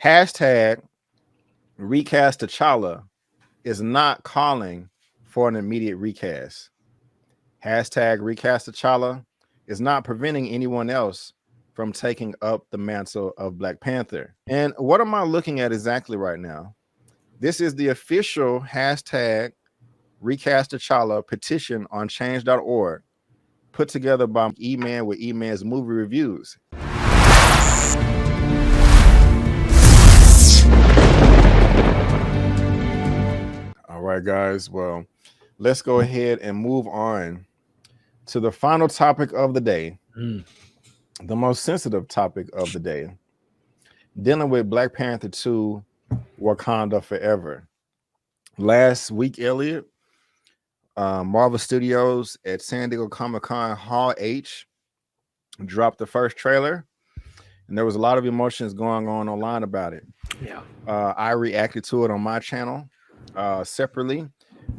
Hashtag RecastTChalla is not calling for an immediate recast. Hashtag RecastTChalla is not preventing anyone else from taking up the mantle of Black Panther. And what am I looking at exactly right now? This is the official hashtag RecastTChalla petition on change.org, put together by Eman with Eman's movie reviews. All right, guys. Well, let's go ahead and move on to the final topic of the day, the most sensitive topic of the day, dealing with Black Panther 2, Wakanda Forever. Last week, Elliot, Marvel Studios at San Diego Comic-Con Hall H dropped the first trailer, and there was a lot of emotions going on online about it. Yeah. I reacted to it on my channel separately,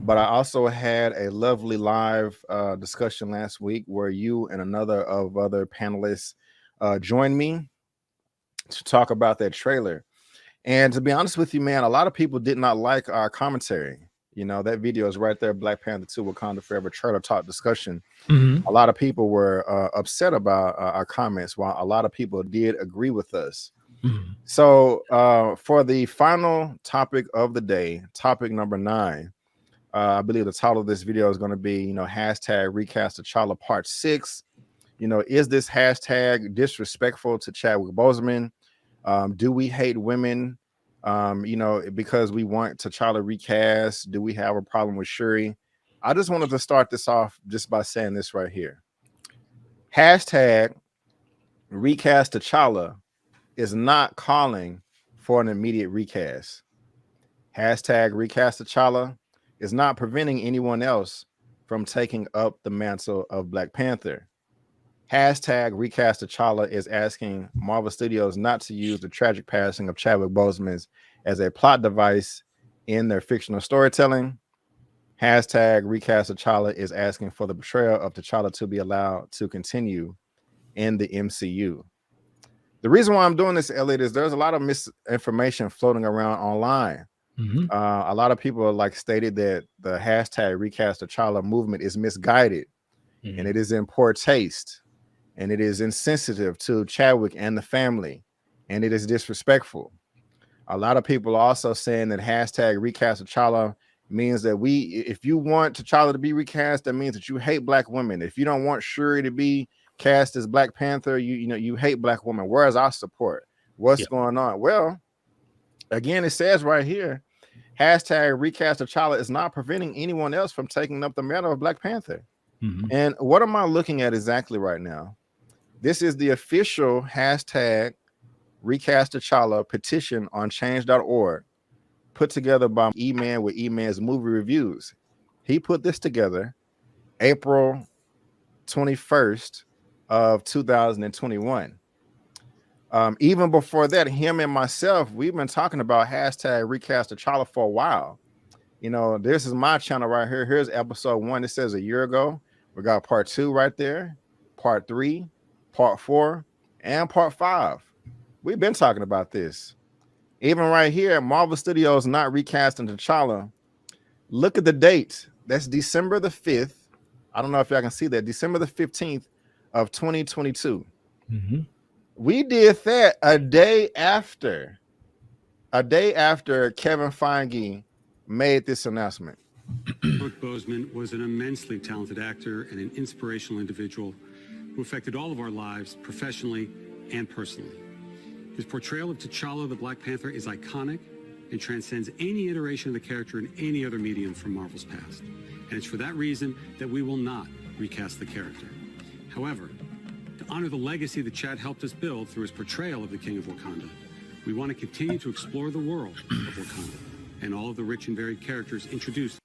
but I also had a lovely live discussion last week where you and another of other panelists joined me to talk about that trailer. And to be honest with you, man, a lot of people did not like our commentary. You know, that video is right there, Black Panther 2 Wakanda Forever trailer talk discussion. A lot of people were upset about our comments, while a lot of people did agree with us. So for the final topic of the day, topic number 9, I believe the title of this video is going to be, you know, hashtag RecastTChalla Part 6. You know, is this hashtag disrespectful to Chadwick Boseman? Do we hate women, you know, because we want T'Challa recast? Do we have a problem with Shuri? I just wanted to start this off just by saying this right here. Hashtag RecastTChalla is not calling for an immediate recast. Hashtag RecastTChalla is not preventing anyone else from taking up the mantle of Black Panther. Hashtag RecastTChalla is asking Marvel Studios not to use the tragic passing of Chadwick Boseman as a plot device in their fictional storytelling. Hashtag RecastTChalla is asking for the portrayal of T'Challa to be allowed to continue in the MCU. The reason why I'm doing this, Elliot, is there's a lot of misinformation floating around online. A lot of people like stated that the hashtag RecastTChalla movement is misguided, and it is in poor taste, and it is insensitive to Chadwick and the family, and it is disrespectful. A lot of people are also saying that hashtag RecastTChalla means that if you want T'Challa to be recast, that means that you hate Black women. If you don't want Shuri to be cast as Black Panther, you hate Black women. Where's our support? What's going on? Well, again, it says right here, hashtag RecastTChalla is not preventing anyone else from taking up the mantle of Black Panther. And what am I looking at exactly right now? This is the official hashtag RecastTChalla petition on change.org, put together by Eman with Eman's movie reviews. He put this together April 21st of 2021. Even before that, him and myself, we've been talking about hashtag RecastTChalla for a while. You know, this is my channel right here. Here's episode 1. It says a year ago. We got part 2 right there, part 3, part 4, and part 5. We've been talking about this. Even right here, Marvel Studios not recasting T'Challa. Look at the date. That's December the 5th. I don't know if y'all can see that. December the 15th of 2022. We did that a day after Kevin Feige made this announcement. Chadwick Boseman was an immensely talented actor and an inspirational individual who affected all of our lives professionally and personally. His portrayal of T'Challa the Black Panther is iconic and transcends any iteration of the character in any other medium from Marvel's past. And it's for that reason that we will not recast the character. However, to honor the legacy that Chad helped us build through his portrayal of the King of Wakanda, we want to continue to explore the world of Wakanda and all of the rich and varied characters introduced.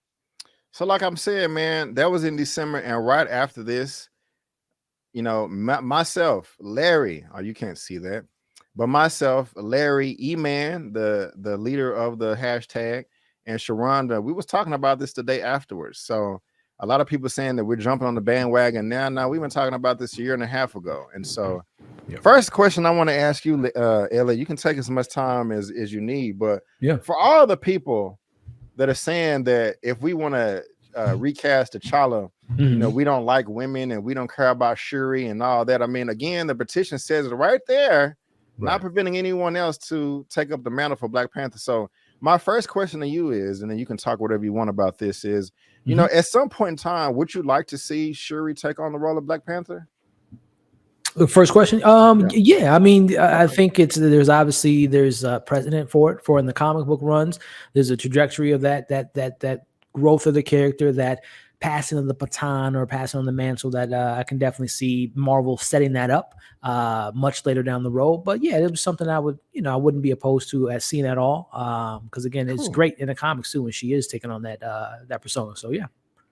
So like I'm saying, man, that was in December, and right after this, you know, myself, Larry, oh, you can't see that, but myself, Larry, Eman, the leader of the hashtag, and Sharronda, we was talking about this the day afterwards. So a lot of people saying that we're jumping on the bandwagon now. Now we've been talking about this a year and a half ago. And so first question I want to ask you, Elliot, you can take as much time as you need, but for all the people that are saying that if we want to recast T'Challa, you know, we don't like women and we don't care about Shuri and all that. I mean, again, the petition says it right there, not preventing anyone else to take up the mantle for Black Panther. So my first question to you is, and then you can talk whatever you want about this, is, you know, at some point in time, would you like to see Shuri take on the role of Black Panther? The first question, yeah. I mean, I think there's obviously precedent for it. For in the comic book runs, there's a trajectory of that growth of the character, that passing of the baton or passing on the mantle, that I can definitely see Marvel setting that up much later down the road. But yeah, it was something I wouldn't be opposed to as seeing at all. Because again, it's great in the comics too when she is taking on that persona. So yeah.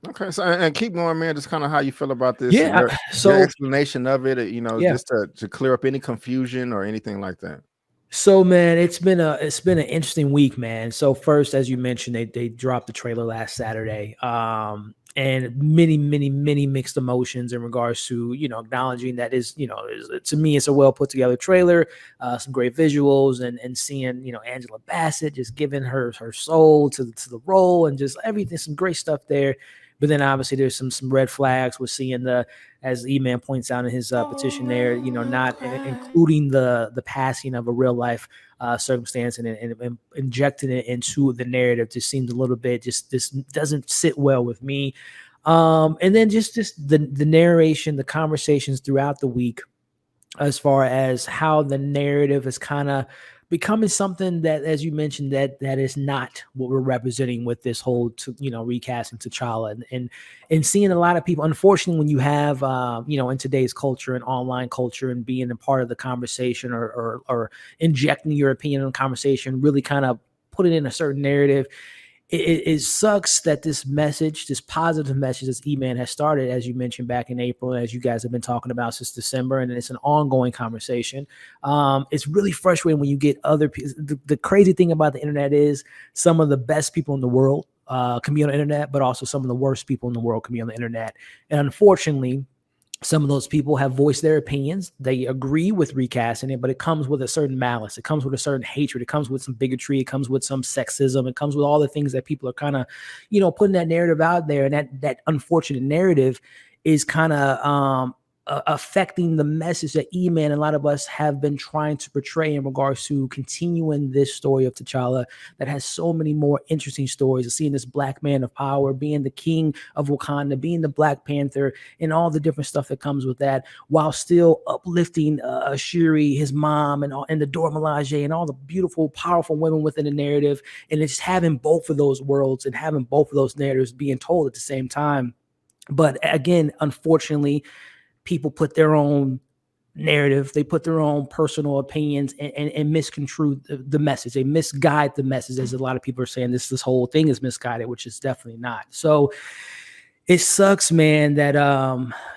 Okay, so and keep going, man. Just kind of how you feel about this. Yeah, your explanation of it, you know, just to clear up any confusion or anything like that. So man, it's been an interesting week, man. So first, as you mentioned, they dropped the trailer last Saturday, and many mixed emotions in regards to, you know, acknowledging that to me it's a well put together trailer, some great visuals, and seeing, you know, Angela Bassett just giving her soul to the role, and just everything, some great stuff there. But then obviously there's some red flags. We're seeing as Eman points out in his petition there, you know, not including the passing of a real life circumstance and injecting it into the narrative just seems a little bit this doesn't sit well with me. And then just the narration, the conversations throughout the week, as far as how the narrative is kind of becoming something that, as you mentioned, that is not what we're representing with this whole, recasting T'Challa, and seeing a lot of people. Unfortunately, when you have, in today's culture and online culture, and being a part of the conversation or injecting your opinion in the conversation, really kind of put it in a certain narrative. It sucks that this message, this positive message that Eman has started, as you mentioned, back in April, as you guys have been talking about since December, and it's an ongoing conversation. It's really frustrating when you get other people. The crazy thing about the internet is some of the best people in the world can be on the internet, but also some of the worst people in the world can be on the internet. And unfortunately, some of those people have voiced their opinions. They agree with recasting it, but it comes with a certain malice. It comes with a certain hatred. It comes with some bigotry. It comes with some sexism. It comes with all the things that people are kind of, putting that narrative out there. And that unfortunate narrative is kind of affecting the message that Eman and a lot of us have been trying to portray in regards to continuing this story of T'Challa that has so many more interesting stories of seeing this Black man of power, being the king of Wakanda, being the Black Panther, and all the different stuff that comes with that, while still uplifting Shuri, his mom, and the Dora Milaje, and all the beautiful, powerful women within the narrative. And it's having both of those worlds and having both of those narratives being told at the same time. But again, unfortunately, people put their own narrative, they put their own personal opinions and misconstrue the message. They misguide the message, as a lot of people are saying this whole thing is misguided, which is definitely not. So it sucks, man, that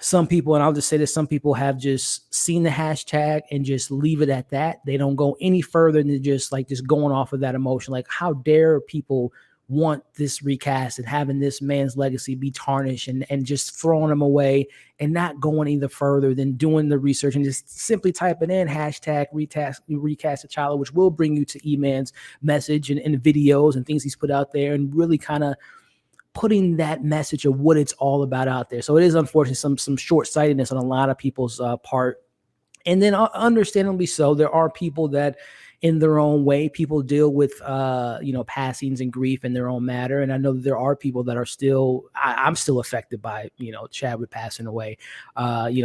some people, and I'll just say this, some people have just seen the hashtag and just leave it at that. They don't go any further than just going off of that emotion. Like, how dare people want this recast and having this man's legacy be tarnished and just throwing him away and not going either further than doing the research and just simply typing in hashtag recast T'Challa, which will bring you to Eman's message and videos and things he's put out there, and really kind of putting that message of what it's all about out there. So it is unfortunately some short-sightedness on a lot of people's part. And then understandably so, there are people that in their own way, people deal with, passings and grief in their own matter. And I know that there are people that are still, I'm still affected by, Chadwick passing away.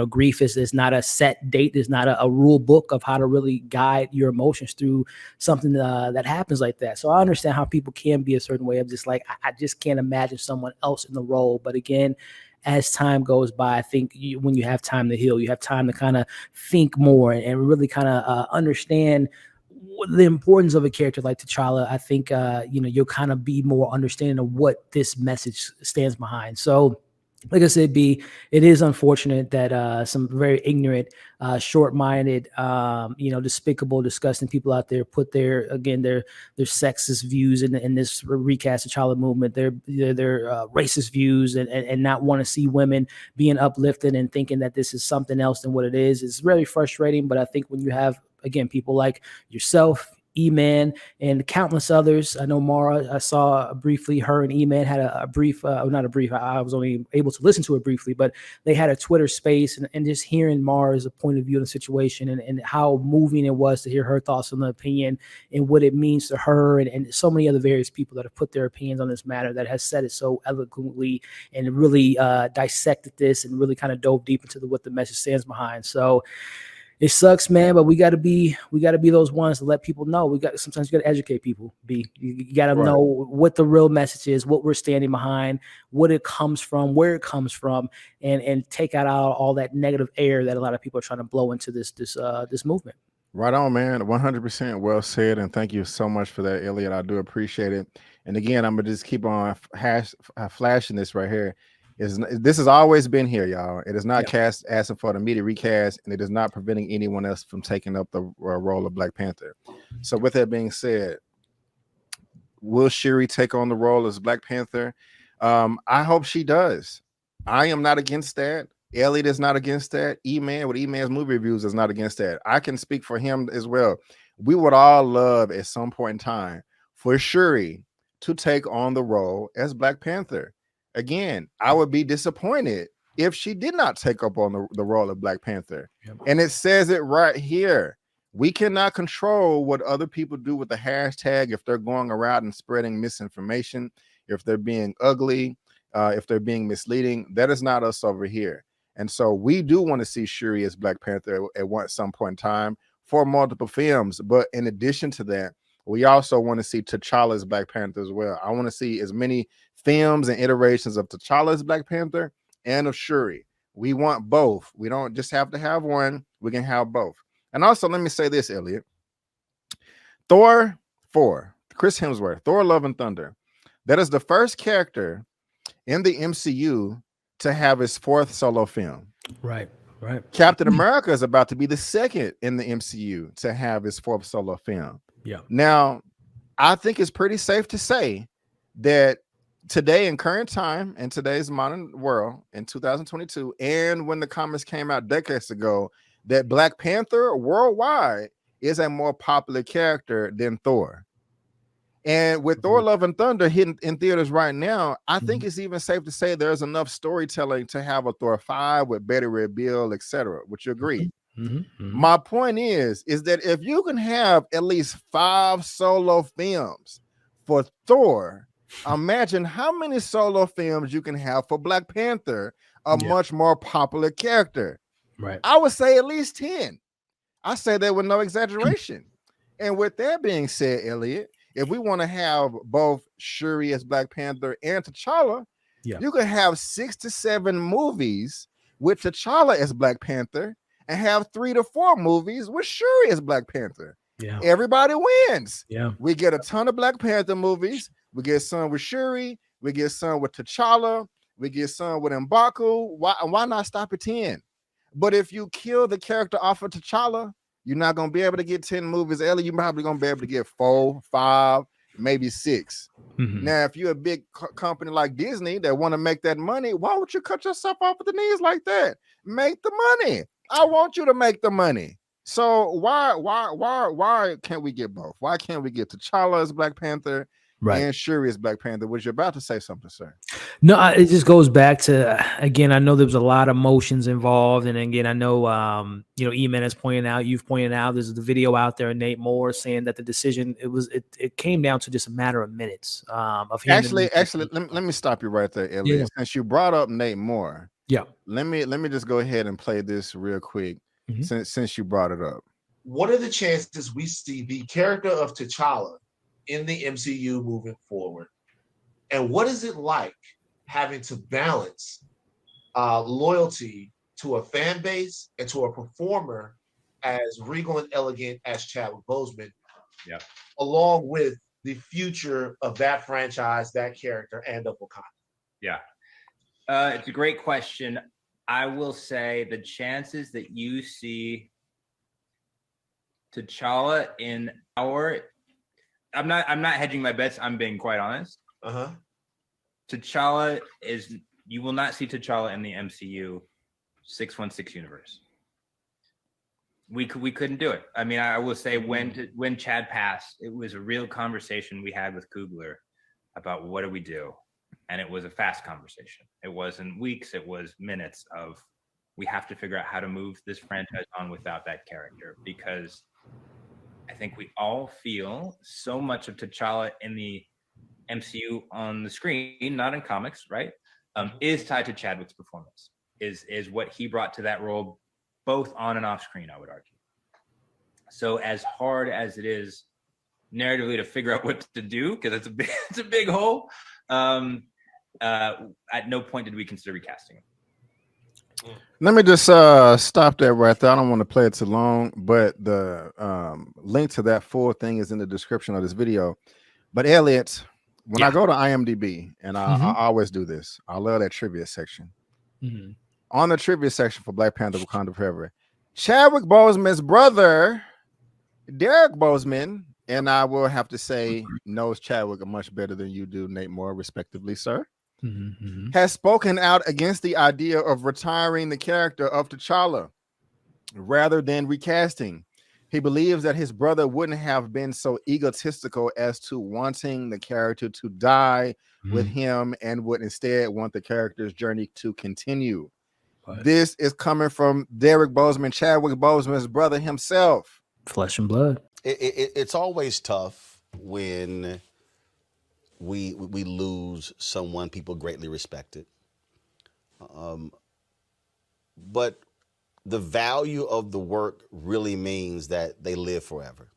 Grief is not a set date. There's not a rule book of how to really guide your emotions through something that happens like that. So I understand how people can be a certain way of just like, I just can't imagine someone else in the role. But again, as time goes by, I think when you have time to heal, you have time to kind of think more and really kind of understand the importance of a character like T'Challa. I think, you'll kind of be more understanding of what this message stands behind. So like I said, B, it is unfortunate that some very ignorant, short-minded, despicable, disgusting people out there put their sexist views in this recast T'Challa movement, their racist views, and not want to see women being uplifted and thinking that this is something else than what it is. It's really frustrating. But I think when you have, again, people like yourself, Eman, and countless others. I know Mara, I saw briefly, her and Eman had a brief, not a brief, I was only able to listen to it briefly, but they had a Twitter space, and just hearing Mara's point of view of the situation and how moving it was to hear her thoughts on the opinion and what it means to her and so many other various people that have put their opinions on this matter, that has said it so eloquently and really dissected this and really kind of dove deep into what the message stands behind. So it sucks, man, but we gotta be those ones to let people know. Sometimes you gotta educate people. You gotta know what the real message is, what we're standing behind, what it comes from, where it comes from, and take out all that negative air that a lot of people are trying to blow into this movement. Right on, man. 100% well said, and thank you so much for that, Elliot. I do appreciate it. And again, I'm gonna just keep on flashing this right here. This has always been here, y'all. It is not cast asking for the immediate recast, and it is not preventing anyone else from taking up the role of Black Panther. So with that being said, will Shuri take on the role as Black Panther? I hope she does. I am not against that. Elliot is not against that. Eman with Eman's movie reviews is not against that. I can speak for him as well. We would all love at some point in time for Shuri to take on the role as Black Panther. Again, I would be disappointed if she did not take up on the role of Black Panther. Yep. And it says it right here. We cannot control what other people do with the hashtag, if they're going around and spreading misinformation, if they're being ugly, if they're being misleading. That is not us over here. And so we do want to see Shuri as Black Panther at some point in time for multiple films. But in addition to that, we also want to see T'Challa as Black Panther as well. I want to see as many films and iterations of T'Challa as Black Panther and of Shuri. We want both. We don't just have to have one. We can have both. And also, let me say this, Elliot. Thor 4, Chris Hemsworth, Thor Love and Thunder. That is the first character in the MCU to have his 4th solo film. Right. Captain America is about to be the second in the MCU to have his 4th solo film. Yeah. Now, I think it's pretty safe to say that today, in current time, in today's modern world, in 2022, and when the comics came out decades ago, that Black Panther worldwide is a more popular character than Thor. And with Thor Love and Thunder hitting in theaters right now, I think it's even safe to say there's enough storytelling to have a Thor 5 with Betty Red Bill, etc. Would you agree? My point is that if you can have at least 5 solo films for Thor, imagine how many solo films you can have for Black Panther, a much more popular character. Right. I would say at least 10. I say that with no exaggeration. And with that being said, Elliot, if we want to have both Shuri as Black Panther and T'Challa, you could have 6 to 7 movies with T'Challa as Black Panther and have 3 to 4 movies with Shuri as Black Panther. Yeah. Everybody wins. Yeah. We get a ton of Black Panther movies. We get some with Shuri. We get some with T'Challa. We get some with M'Baku. Why not stop at 10? But if you kill the character off of T'Challa, you're not going to be able to get 10 movies. Ellie, you're probably going to be able to get 4, 5, maybe 6. Now, if you're a big company like Disney that want to make that money, why would you cut yourself off at the knees like that? Make the money. I want you to make the money. So why can't we get both? Why can't we get T'Challa as Black Panther and Shuri as Black Panther? Was you about to say something, sir? No, it just goes back to, again, I know there was a lot of emotions involved. And again, I know, Eman has pointed out, you've pointed out, there's the video out there, Nate Moore saying that the decision, it came down to just a matter of minutes. Of him actually, let me stop you right there, Elliot. Yeah. Since you brought up Nate Moore, let me just go ahead and play this real quick. Since you brought it up. What are the chances we see the character of T'Challa in the MCU moving forward? And what is it like having to balance loyalty to a fan base and to a performer as regal and elegant as Chadwick Boseman, along with the future of that franchise, that character, and of Wakanda? Yeah. It's a great question. I will say the chances that you see T'Challa in I'm not hedging my bets. I'm being quite honest. T'Challa you will not see T'Challa in the MCU 616 universe. We couldn't do it. I mean, I will say when Chad passed, it was a real conversation we had with Coogler about what do we do, and it was a fast conversation. It wasn't weeks, it was minutes of we have to figure out how to move this franchise on without that character, because I think we all feel so much of T'Challa in the MCU on the screen, not in comics, right? Is tied to Chadwick's performance, is what he brought to that role, both on and off screen, I would argue. So as hard as it is narratively to figure out what to do, because it's a big hole, at no point did we consider recasting him. Let me just stop that right there. I don't want to play it too long, but the link to that full thing is in the description of this video. But Elliot, when I go to IMDb, and I always do this, I love that trivia section. On the trivia section for Black Panther Wakanda Forever, Chadwick Boseman's brother, Derek Boseman, and I will have to say knows Chadwick much better than you do, Nate Moore, respectively, sir, has spoken out against the idea of retiring the character of T'Challa rather than recasting. He believes that his brother wouldn't have been so egotistical as to wanting the character to die with him and would instead want the character's journey to continue. This is coming from Derek Boseman, Chadwick Boseman's brother himself. Flesh and blood. It's always tough when we lose someone people greatly respected. But the value of the work really means that they live forever.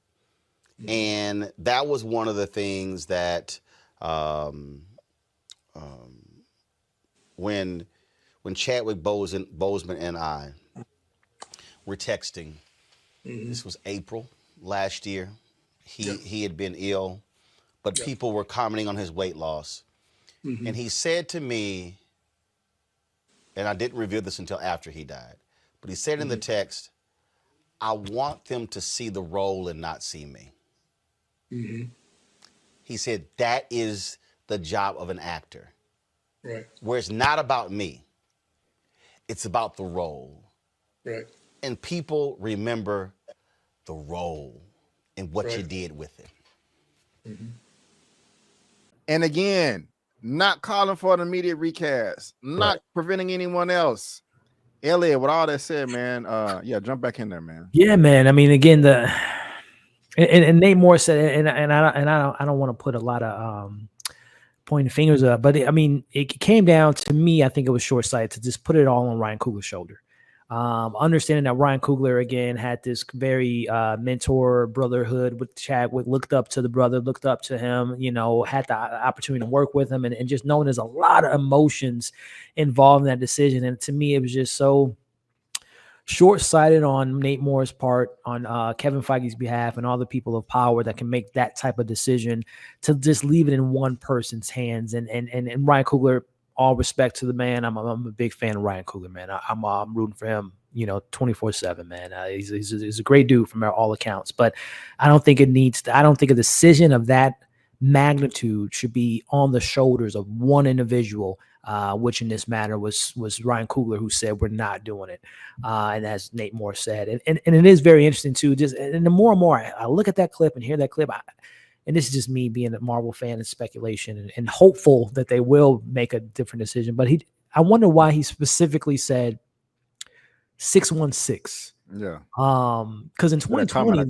And that was one of the things that when Chadwick Boseman and I were texting, this was April last year. He had been ill, but people were commenting on his weight loss. And he said to me, and I didn't reveal this until after he died, but he said in the text, I want them to see the role and not see me. He said, that is the job of an actor. Where it's not about me. It's about the role. And people remember the role and what you did with it. And again, not calling for an immediate recast, not preventing anyone else. Elliot, with all that said, man, jump back in there, man. Yeah, man. I mean, again, and Nate Moore said, and I don't want to put a lot of pointing fingers up, but I mean, it came down to me. I think it was short-sighted to just put it all on Ryan Coogler's shoulder. Understanding that Ryan Coogler again had this very mentor brotherhood with Chadwick, looked up to the brother, looked up to him, you know, had the opportunity to work with him, and just knowing there's a lot of emotions involved in that decision. And to me, it was just so short-sighted on Nate Moore's part, on Kevin Feige's behalf, and all the people of power that can make that type of decision to just leave it in one person's hands. And Ryan Coogler, all respect to the man. I'm a big fan of Ryan Coogler, man. I'm rooting for him, you know, 24/7, man. He's a great dude from all accounts, but I don't think I don't think a decision of that magnitude should be on the shoulders of one individual, which in this matter was Ryan Coogler, who said we're not doing it. And as Nate Moore said, and it is very interesting too. Just and the more and more I look at that clip and hear that clip, and this is just me being a Marvel fan and speculation and hopeful that they will make a different decision. But I wonder why he specifically said 616. Yeah. Because in 2020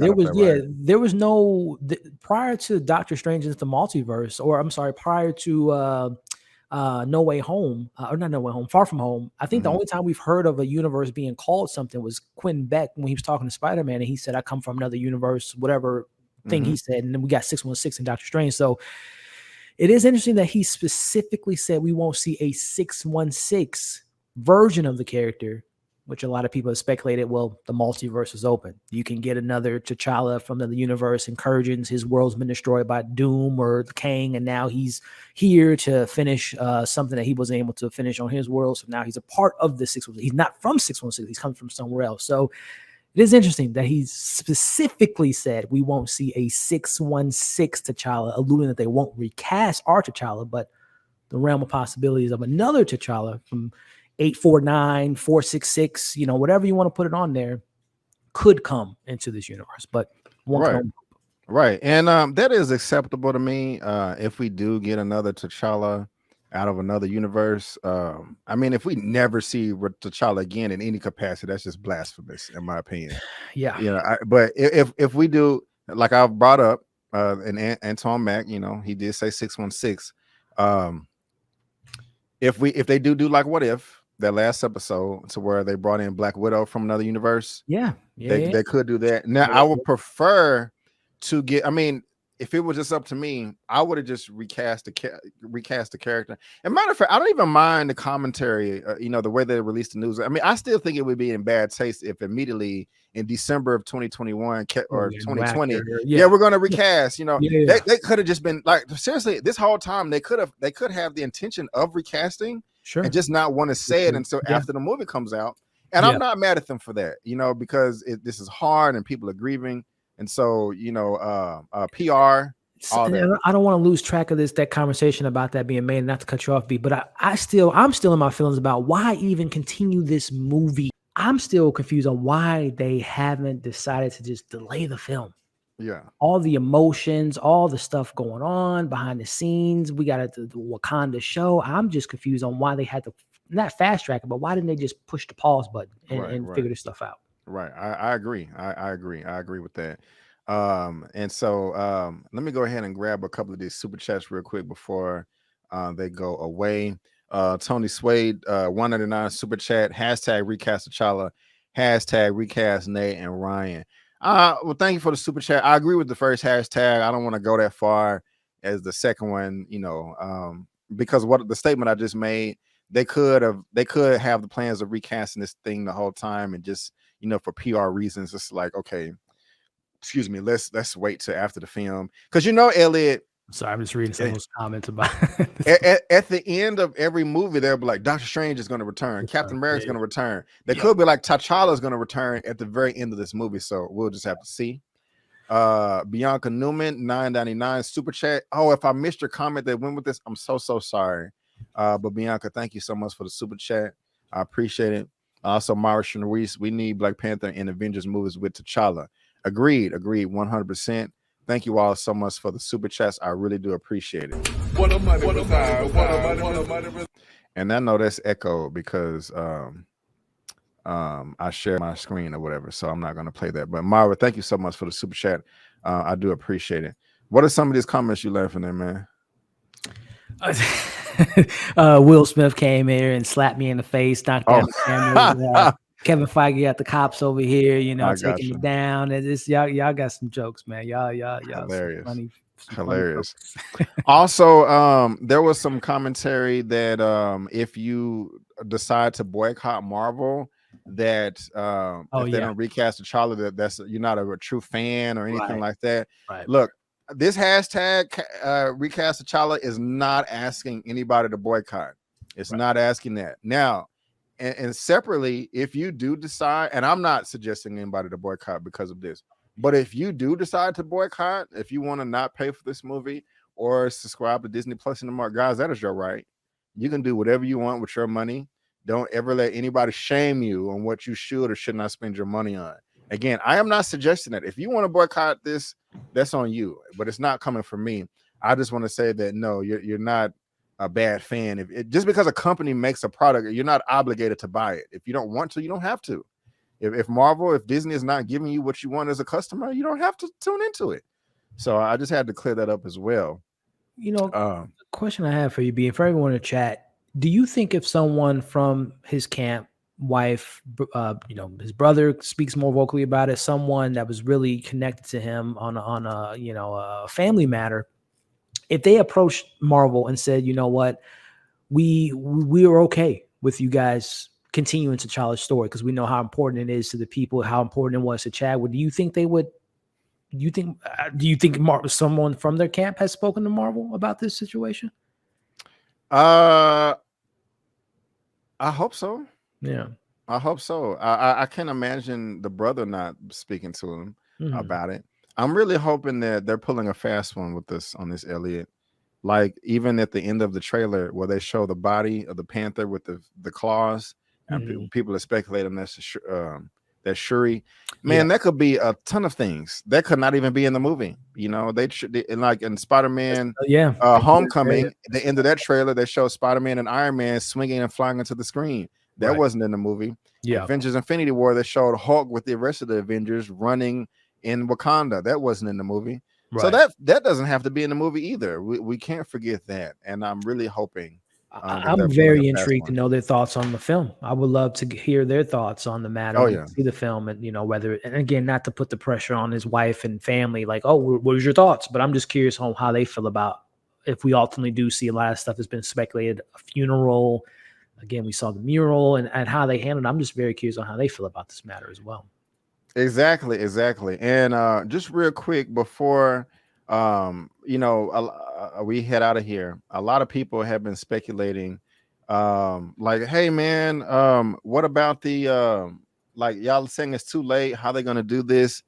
there was no prior to Doctor Strange into the Multiverse, or I'm sorry, prior to No Way Home, or not No Way Home, Far From Home. I think the only time we've heard of a universe being called something was Quentin Beck when he was talking to Spider-Man, and he said, "I come from another universe," whatever thing he said, and then we got 616 in Doctor Strange. So it is interesting that he specifically said we won't see a 616 version of the character which a lot of people have speculated, well, the multiverse is open. You can get another T'Challa from the universe incursions. His world's been destroyed by Doom or the Kang, and now he's here to finish something that he wasn't able to finish on his world. So now he's a part of the 616. He's not from 616. He's coming from somewhere else. So it is interesting that he specifically said we won't see a 616 T'Challa, alluding that they won't recast our T'Challa, but the realm of possibilities of another T'Challa from 849, 466, whatever you want to put it on there, could come into this universe. But right. And that is acceptable to me. If we do get another T'Challa out of another universe, I mean, if we never see T'Challa again in any capacity, that's just blasphemous, in my opinion. Yeah. But if we do, like I brought up, and Anton Mack, he did say 616. If they do like What If, that last episode, to where they brought in Black Widow from another universe, they could do that. Now I would prefer to get, I mean, if it was just up to me, I would have just recast the character. And matter of fact, I don't even mind the commentary, the way they released the news. I mean, I still think it would be in bad taste if immediately in December of 2021 or 2020, we're going to recast. They could have just been like, seriously, this whole time they could have the intention of recasting, and just not want to say it until after the movie comes out. And I'm not mad at them for that, because this is hard and people are grieving. And so, PR, all that. I don't want to lose track of that conversation about that being made, not to cut you off, B, but I'm still in my feelings about why even continue this movie. I'm still confused on why they haven't decided to just delay the film. Yeah. All the emotions, all the stuff going on behind the scenes. We got the Wakanda show. I'm just confused on why they had to not fast track it, but why didn't they just push the pause button and figure this stuff out? Right. I agree. I agree with that. And so let me go ahead and grab a couple of these super chats real quick before they go away. Tony Swade, 199 super chat, #RecastTChalla, #recast Nate and Ryan. Well, thank you for the super chat. I agree with the first hashtag. I don't want to go that far as the second one, because what the statement I just made, they could have the plans of recasting this thing the whole time and just, for PR reasons, it's like, okay, excuse me, let's wait till after the film. Because Elliot. Sorry, I'm just reading some of those comments about at the end of every movie, they'll be like, Doctor Strange is going to return, Captain America's going to return. They could be like T'Challa is going to return at the very end of this movie. So we'll just have to see. Bianca Newman, 999 super chat. Oh, if I missed your comment that went with this, I'm so sorry. But Bianca, thank you so much for the super chat. I appreciate it. Also, Mara Ruiz, we need Black Panther in Avengers movies with T'Challa. Agreed, 100%. Thank you all so much for the super chats. I really do appreciate it. And I know that's echo because I share my screen or whatever, so I'm not going to play that. But Mara, thank you so much for the super chat. I do appreciate it. What are some of these comments you laughing at, man? Will Smith came here and slapped me in the face, knocked down the cameras. Kevin Feige got the cops over here, taking me down. And this y'all got some jokes, man. Y'all hilarious. Hilarious. Also, there was some commentary that if you decide to boycott Marvel, that if they don't recast T'Challa, that's you're not a true fan or anything like that. Right. Look, this hashtag recast T'Challa is not asking anybody to boycott. It's not asking that. Now, and separately, if you do decide, and I'm not suggesting anybody to boycott because of this, but if you do decide to boycott, if you want to not pay for this movie or subscribe to Disney Plus in the market, guys, that is your right. You can do whatever you want with your money. Don't ever let anybody shame you on what you should or should not spend your money on. Again, I am not suggesting that. If you want to boycott this, that's on you, but it's not coming from me. I just want to say that no, you're not a bad fan. Just because a company makes a product, you're not obligated to buy it. If you don't want to, you don't have to. If Disney is not giving you what you want as a customer, you don't have to tune into it. So I just had to clear that up as well. The question I have for you, being for everyone in the chat, do you think if someone from his camp, wife, his brother speaks more vocally about it, someone that was really connected to him on a family matter, if they approached Marvel and said, you know what, we are okay with you guys continuing T'Challa's story, because we know how important it is to the people, how important it was to Chadwick. Do you think they would? Do you think someone from their camp has spoken to Marvel about this situation? I hope so. Yeah, I hope so. I can't imagine the brother not speaking to him about it. I'm really hoping that they're pulling a fast one with this on this Elliot. Like even at the end of the trailer where they show the body of the Panther with the claws, and people are speculating that's Shuri. Man, that could be a ton of things. That could not even be in the movie. You know, they like in Spider-Man Homecoming, at the end of that trailer, they show Spider-Man and Iron Man swinging and flying into the screen. That wasn't in the movie. Avengers Infinity War, they showed Hulk with the rest of the Avengers running in Wakanda. That wasn't in the movie. So that doesn't have to be in the movie either. We can't forget that. And I'm really hoping I'm very intrigued to know their thoughts on the film. I would love to hear their thoughts on the matter. See the film, and whether, and again, not to put the pressure on his wife and family, like, oh, what was your thoughts? But I'm just curious on how they feel about if we ultimately do see a lot of stuff that's been speculated, a funeral. Again, we saw the mural and how they handled it. I'm just very curious on how they feel about this matter as well. Exactly. And just real quick before we head out of here, a lot of people have been speculating like, hey man, what about the like y'all saying it's too late, how they gonna do this?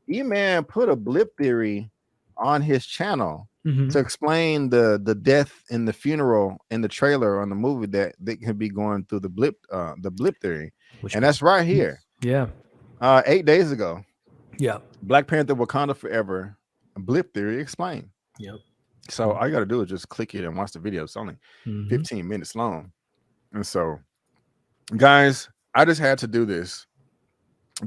Eman put a blip theory on his channel to explain the death in the funeral in the trailer on the movie that they can be going through the blip theory. And that's right here. 8 days ago. Black Panther Wakanda Forever, blip theory explained. So all you got to do is just click it and watch the video. It's only 15 minutes long. And so, guys, I just had to do this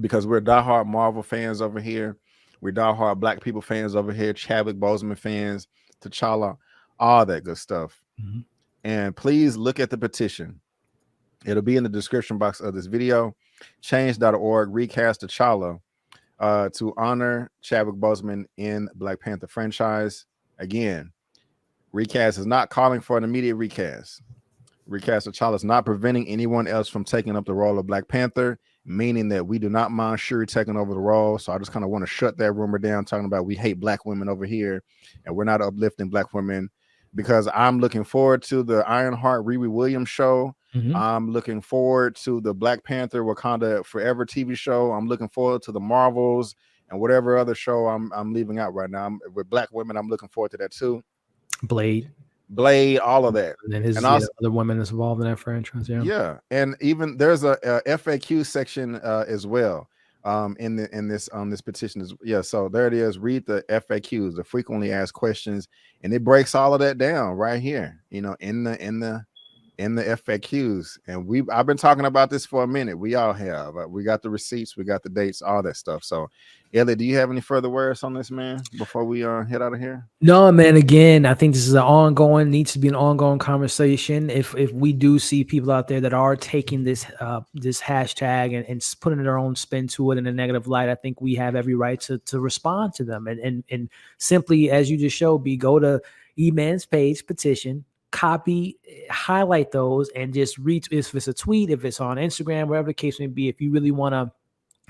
because we're diehard Marvel fans over here. We're diehard Black people fans over here, Chadwick Boseman fans, T'Challa, all that good stuff. And please look at the petition. It'll be in the description box of this video. Change.org, RecastTChalla, to honor Chadwick Boseman in Black Panther franchise. Again, Recast is not calling for an immediate recast. RecastTChalla is not preventing anyone else from taking up the role of Black Panther, meaning that we do not mind Shuri taking over the role. So I just kind of want to shut that rumor down, talking about we hate Black women over here and we're not uplifting Black women, because I'm looking forward to the Ironheart Riri Williams show. I'm looking forward to the Black Panther Wakanda Forever TV show. I'm looking forward to the Marvels and whatever other show I'm leaving out right now. With Black women, I'm looking forward to that too. Blade, all of that. And then his also, other women that's involved in that franchise. And even there's a FAQ section as well in this petition. So there it is. Read the FAQs, the frequently asked questions, and it breaks all of that down right here, in the FAQs. And I've been talking about this for a minute. We all have. We got the receipts, we got the dates, all that stuff. So Elliot, do you have any further words on this, man, before we head out of here? No, man. Again, I think this is needs to be an ongoing conversation. If we do see people out there that are taking this hashtag and putting their own spin to it in a negative light, I think we have every right to respond to them. And simply, as you just showed, go to Eman's page, petition, copy, highlight those, and just read. If it's a tweet, if it's on Instagram, wherever the case may be, if you really want to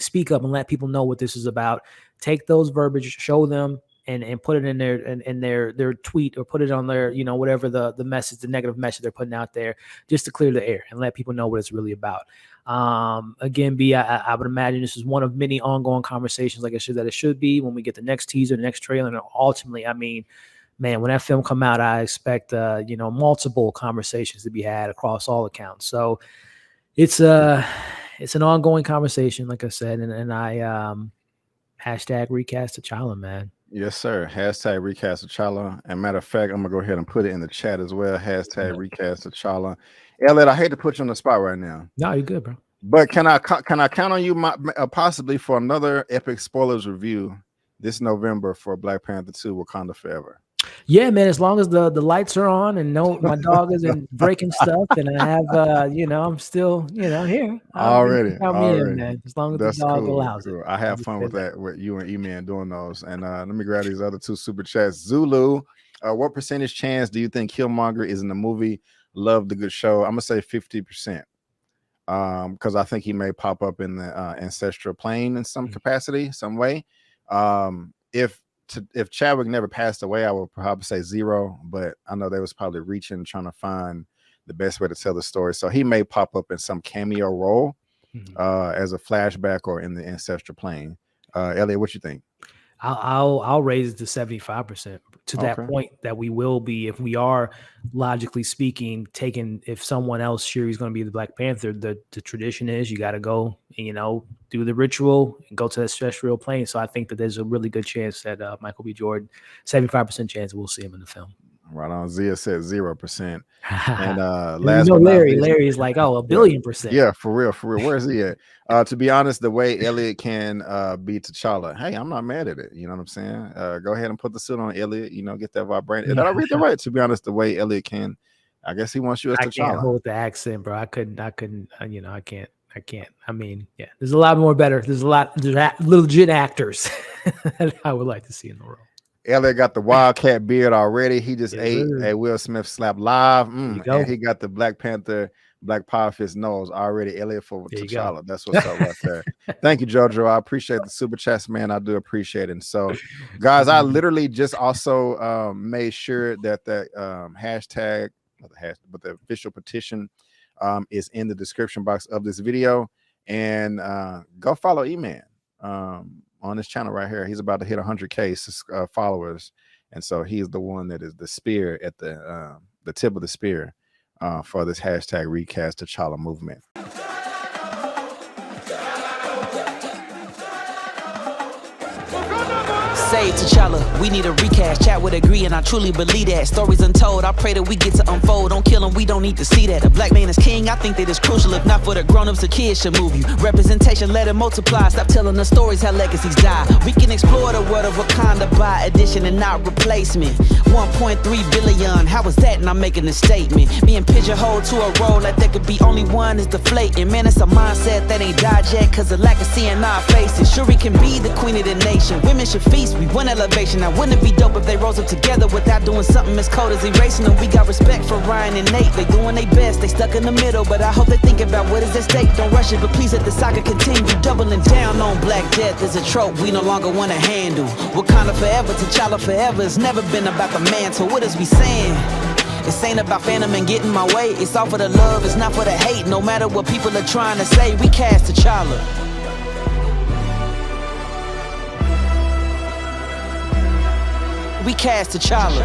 speak up and let people know what this is about, take those verbiage, show them, and put it in their tweet, or put it on their, whatever the message, the negative message they're putting out there, just to clear the air and let people know what it's really about. Again, I would imagine this is one of many ongoing conversations, like I said, that it should be when we get the next teaser, the next trailer, and ultimately, I mean, man, when that film come out, I expect multiple conversations to be had across all accounts. So it's an ongoing conversation, like I said, and I hashtag RecastTChalla, man. Yes, sir. Hashtag RecastTChalla. And matter of fact, I'm gonna go ahead and put it in the chat as well. Hashtag RecastTChalla. Elliot, I hate to put you on the spot right now. No, you're good, bro. But can I count on you possibly for another epic spoilers review this November for Black Panther 2 Wakanda Forever? Yeah, man. As long as the lights are on and my dog isn't breaking stuff, and I have I'm still here already. Man. As long as that's the dog cool, allows it. I have fun with that, with you and E-Man doing those. And let me grab these other two super chats. Zulu, what percentage chance do you think Killmonger is in the movie? Love the good show. I'm gonna say 50%. because I think he may pop up in the ancestral plane in some capacity, some way. If Chadwick never passed away, I would probably say 0, but I know they was probably reaching, trying to find the best way to tell the story. So he may pop up in some cameo role as a flashback or in the ancestral plane. Elliot, what you think? I'll raise it to 75% to that point that we will be, if we are logically speaking, taking, if someone else Shuri's going to be the Black Panther, the tradition is you got to go, do the ritual and go to the ancestral plane. So I think that there's a really good chance that Michael B. Jordan, 75% chance we'll see him in the film. Right on. Zia said 0%. And last but not Larry least, is like, oh, 1,000,000,000%. Yeah, for real. Where's he at? To be honest, the way Elliot can be T'Challa, hey, I'm not mad at it. You know what I'm saying? Go ahead and put the suit on, Elliot. Get that vibrant. Did I read that right? To be honest, the way Elliot can, I guess he wants you as T'Challa. I can't hold the accent, bro. I couldn't. I can't. I mean, yeah. There's a lot more better. There's legit actors that I would like to see in the role. Elliot got the Wildcat beard already. He just ate a Will Smith slap live. And he got the Black Panther, Black Power Fist nose already. Elliot for T'Challa. That's what's up right there. Thank you, JoJo. I appreciate the super chats, man. I do appreciate it. And so, guys, I literally just also made sure that the hashtag, but the official petition is in the description box of this video. And go follow Eman. On this channel right here. He's about to hit 100K followers, and so he's the one that is the spear at the tip of the spear for this hashtag RecastTChalla movement. Say T'Challa, we need a recast. Chat would agree, and I truly believe that. Stories untold, I pray that we get to unfold. Don't kill him, we don't need to see that. A black man is king, I think that is crucial. If not for the grown-ups, the kids should move you. Representation, let it multiply. Stop telling the stories, how legacies die. We can explore the world of Wakanda by addition and not replacement. 1.3 billion, how is that? And I'm making a statement. Being pigeonholed to a role that there could be only one is deflating. Man, it's a mindset that ain't died yet, cause the lack of seeing our faces. Shuri can be the queen of the nation. Women should feast. We want elevation. Now wouldn't it be dope if they rose up together without doing something as cold as erasing them? We got respect for Ryan and Nate. They doing their best. They stuck in the middle, but I hope they think about what is at stake. Don't rush it, but please let the saga continue. Doubling down on Black Death is a trope we no longer want to handle. Wakanda forever, T'Challa forever. It's never been about the man. So what is we saying? This ain't about Phantom and getting my way. It's all for the love. It's not for the hate. No matter what people are trying to say, recast T'Challa. Recast T'Challa.